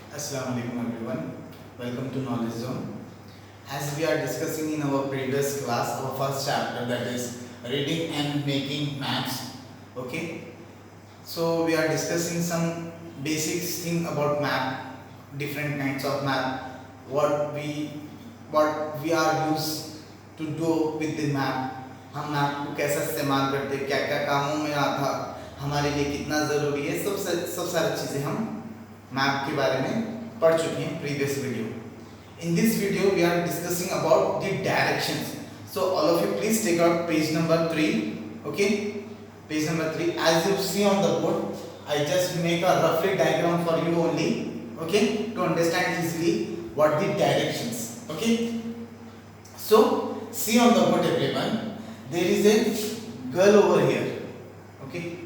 Assalamualaikum everyone. Welcome to Knowledge Zone. As we are discussing in our previous class, our first chapter, that is reading and making maps. Okay. So we are discussing some basics thing about map, different kinds of map, what we are used to do with the map. हम map को कैसा इस्तेमाल करते हैं, क्या क्या कामों में आता, हमारे लिए कितना ज़रूरी है, सब सारी चीज़ें हम मैप के बारे में पढ़ चुके हैं previous video. In this video we are discussing about the directions. So all of you please take out page number 3. Okay, page number 3. As you see on the board, I just make a roughly diagram for you only. Okay, to understand easily what the directions. Okay, so see on the board everyone. There is a girl over here. Okay,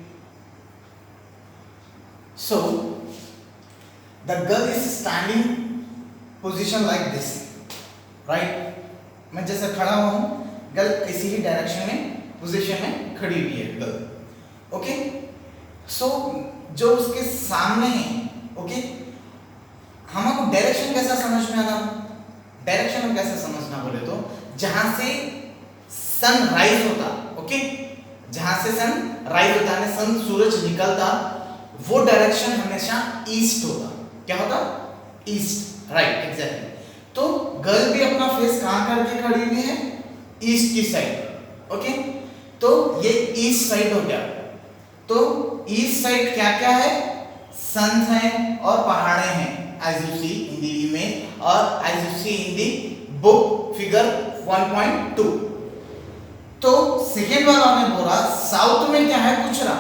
so the girl is standing position like this, right? मैं जैसे खड़ा हुआ हूँ, girl किसी ही direction में position में खड़ी हुई है गर्ल. ओके, सो जो उसके सामने है, ओके, हमको डायरेक्शन कैसा समझ में आना, डायरेक्शन में कैसे समझना बोले तो जहां से सन राइज होता, ओके, जहां से सन राइज होता है, सन सूरज निकलता, वो डायरेक्शन हमेशा ईस्ट होता. क्या होता? East, right, exactly. तो गर्ल भी अपना फेस कहां करके खड़ी हुई है? ईस्ट की साइड. ओके, तो ये ईस्ट साइड हो गया. तो ईस्ट साइड क्या क्या है? सन है और पहाड़े हैं, as you see in the image और as you see in the book figure 1.2. तो सेकेंड वाला ने बोला साउथ में क्या है, पूछ रहा.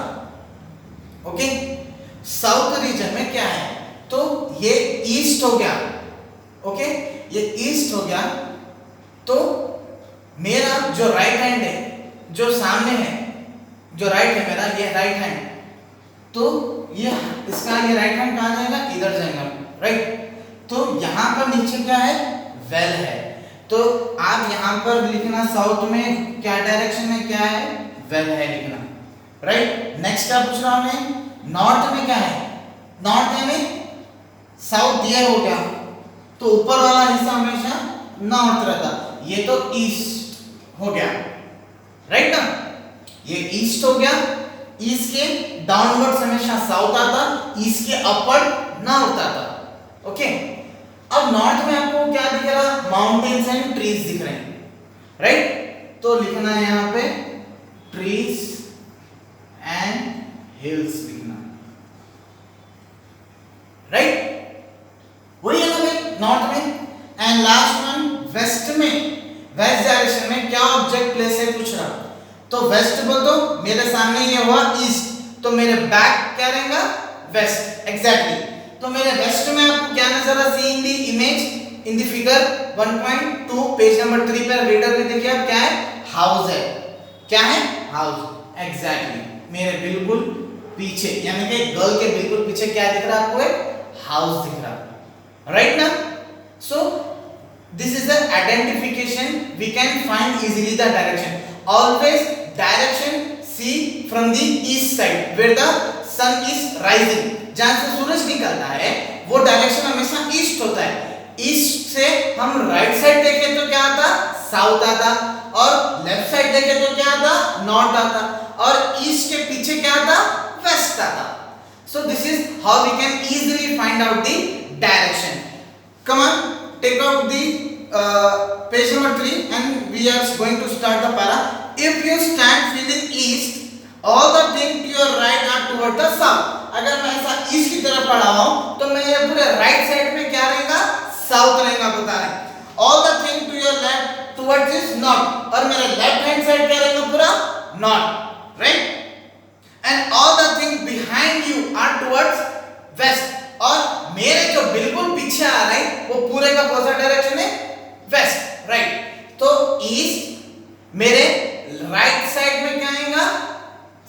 ओके, साउथ रीजन में क्या है? तो ये ईस्ट हो गया. ओके, ये ईस्ट हो गया. तो मेरा जो राइट हैंड है, जो सामने है, जो राइट है मेरा, ये राइट हैंड. तो ये इसका ये राइट हैंड कहां जाएगा? इधर जाएगा, राइट. तो यहां पर नीचे क्या है? वेल है. तो आप यहां पर लिखना साउथ में क्या डायरेक्शन में क्या है? वेल है लिखना, राइट. नेक्स्ट क्या पूछ रहा हूं मैं? नॉर्थ में क्या है? नॉर्थ में साउथ ये हो गया, तो ऊपर वाला हिस्सा हमेशा नॉर्थ रहता. ये तो ईस्ट हो गया, राइट ना. ये ईस्ट हो गया. ईस्ट के डाउनवर्ड्स हमेशा साउथ आता, ईस्ट के अपवर्ड नॉर्थ आता. ओके, अब नॉर्थ में आपको क्या दिख रहा? माउंटेन्स एंड ट्रीज दिख रहे हैं, राइट. तो लिखना है यहां पे ट्रीज एंड हिल्स लिखना, राइट. वही है ना भाई नॉर्थ में. एंड लास्ट वन वेस्ट में, वेस्ट डायरेक्शन में क्या ऑब्जेक्ट प्लेस है पूछ रहा. तो वेस्ट बोल दो, मेरे सामने ये हुआ ईस्ट, तो मेरे बैक क्या रहेगा? Waist, exactly. तो मेरे वेस्ट में आपको क्या नजर आ? See in the image in the figure 1.2 page number 3 पर रीडर में देखिए आप क्या है? हाउस है. क्या है? House, exactly. मेरे बिल्कुल पीछे, यानी कि गर्ल के बिल्कुल पीछे क्या दिख रहा है आपको? एक हाउस दिख रहा है, right now. So this is the identification. We can find easily the direction. Always direction see from the east side where the sun is rising. जहां से सूरज निकलता है वो डायरेक्शन हमेशा ईस्ट होता है. ईस्ट से हम राइट साइड देखें तो क्या आता? साउथ आता. और लेफ्ट साइड देखें तो क्या आता? नॉर्थ आता. और ईस्ट के पीछे क्या आता? वेस्ट आता. So this is how we can easily find out the direction. Come on, take out the page number 3 and we are going to start the para. If you stand facing east, all the things to your right are toward the south. अगर मैं ऐसा east की तरफ पढ़ा हूँ तो मेरे पूरे राइट साइड में क्या रहेगा? साउथ रहेगा, बता रहे. All the things to your left towards is north. और मेरे लेफ्ट हैंड साइड क्या रहेगा? पूरा north, right. And all the things behind you are towards west. और मेरे जो बिल्कुल पीछे आ रहे हैं वो पूरे का कौन सा डायरेक्शन है? West, right. तो ईस्ट मेरे राइट साइड में क्या आएगा?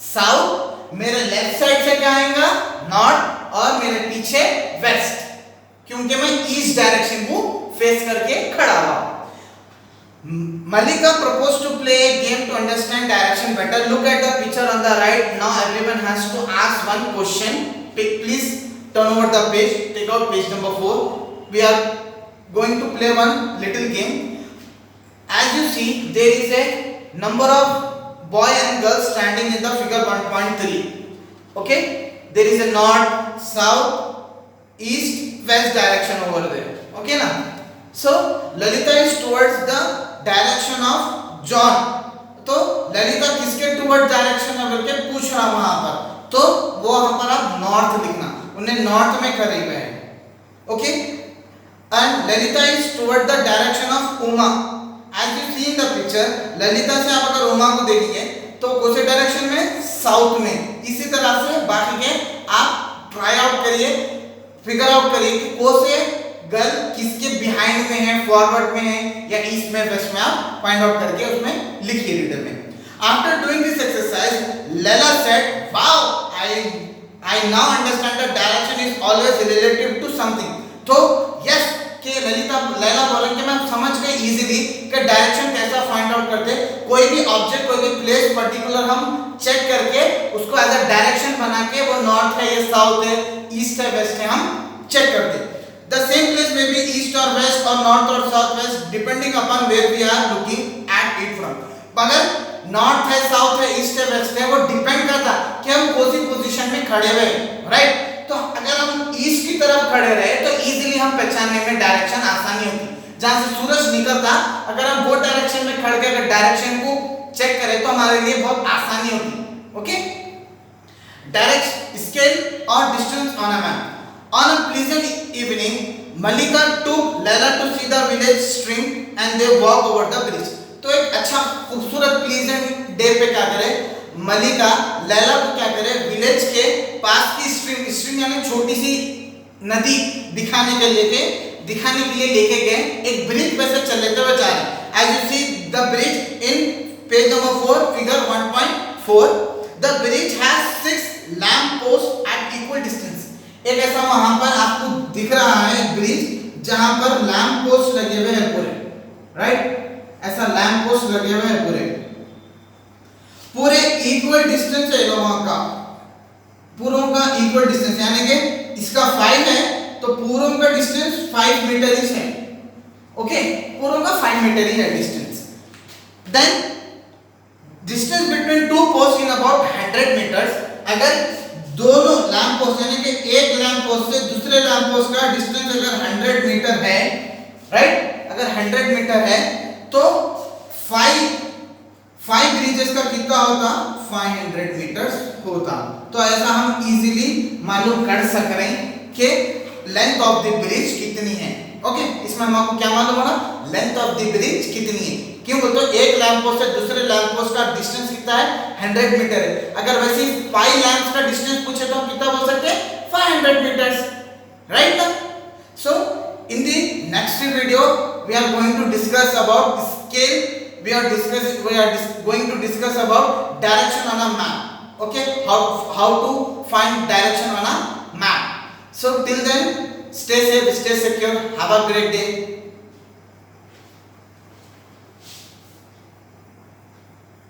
साउथ. मेरे लेफ्ट साइड से क्या आएगा? नॉर्थ. और मेरे पीछे वेस्ट, क्योंकि मैं ईस्ट डायरेक्शन को फेस करके खड़ा हुआ. Malika proposed to play a game to understand direction better. Look at the picture on the right. Now everyone has to ask one question. Please turn over the page, take out page number 4. We are going to play one little game. As you see, there is a number of boy and girls standing in the figure 1.3. Okay, there is a north, south, east, west direction over there. Okay na? So Lalita is towards the direction of John. तो ललिता किसके toward direction में बोल के पूछ रहा वहां पर, तो वो वहां पर आप नॉर्थ लिखना, उन्हें नॉर्थ में करीब है. Okay, and Lalita is toward the direction of Uma. As you see in the picture, Lalita से आप अगर उमा को देखेंगे तो कौन से डायरेक्शन में, साउथ में. इसी तरह से बाकी के आप ट्राई आउट करिए, फिगर आउट करिए कि कौन से गर्ल किसके बिहाइंड में है, फॉरवर्ड में है या ईस्ट में, वेस्ट में, आप फाइंड आउट करके उसमें लिखिए रीडर में. After doing this exercise Laila said, wow, I now understand the direction is always relative to something. तो यस कि लैला बोलेंगे मैं समझ गई इजीली कि डायरेक्शन कैसा फाइंड आउट करते. कोई भी ऑब्जेक्ट, कोई भी प्लेस पर्टिकुलर हम चेक करके उसको एज अ डायरेक्शन बना के वो नॉर्थ है, ये साउथ है, ईस्ट है, वेस्ट है, हम चेक करते. The same place may be east or west or north or southwest depending upon where we are looking at it from. अगर नॉर्थ है, साउथ है, ईस्ट है, वेस्ट है, वो डिपेंड करता कि हम कौन सी पोजीशन में खड़े हुए, राइट. तो अगर हम ईस्ट की तरफ खड़े रहे तो इजीली हम पहचानने में डायरेक्शन आसानी होती. जहां से सूरज निकलता, अगर हम वो डायरेक्शन में खड़ के अगर डायरेक्शन को चेक करें तो हमारे लिए बहुत आसानी होती. ओके, डायरेक्ट स्केल और distance on a map. On a pleasant evening, Malika took Laila to see the village stream and they walk over the bridge. तो एक अच्छा खूबसूरत प्लीजेंट डे पे क्या करे, मलिका लैला को क्या करे, विलेज के पास की स्ट्रीम यानी छोटी सी नदी दिखाने के लिए लेके गए. एक ब्रिज पे से चलते हुए जा रहे. As you see the bridge in page number 4, figure 1.4. The bridge has 6 lamp posts at equal distance. एक ऐसा वहां पर आपको दिख रहा है ब्रिज जहां पर लैंप पोस्ट लगे हुए हैं पूरे, राइट. ऐसा लैंप पोस्ट लगे हुए हैं पूरे इक्वल डिस्टेंस है वहां का, पूरों का इक्वल डिस्टेंस, यानी कि इसका 5 है तो पूरों का डिस्टेंस 5 मीटर ही है. ओके, पूरों का 5 मीटर ही है distance. Then distance between two post in about 100 meters. अगर दोनों लैंप पोस्ट यानी कि एक लैंप पोस्ट से दूसरे लैंप पोस्ट का डिस्टेंस अगर 100 मीटर है, राइट, अगर 100 मीटर है तो 5 ब्रिजेस का कितना होता, 500 मीटर्स होता. तो ऐसा हम इजीली मालूम कर सक रहे हैं कि लेंथ ऑफ द ब्रिज कितनी है. ओके, इसमें हम आपको क्या मालूम होना, लेंथ ऑफ द ब्रिज कितनी है. क्यों बोलते हो, एक लैंप पोस्ट से दूसरे लैंप पोस्ट का डिस्टेंस कितना है, 100 मीटर है. अगर वैसे 5 लैंप्स का डिस्टेंस पूछे तो हम कितना बोल सकते हैं, 500 meters, right. So in the next video we are going to discuss about scale, we are going to discuss about direction on a map. Okay, how to find direction on a map. So till then, stay safe, stay secure, have a great day.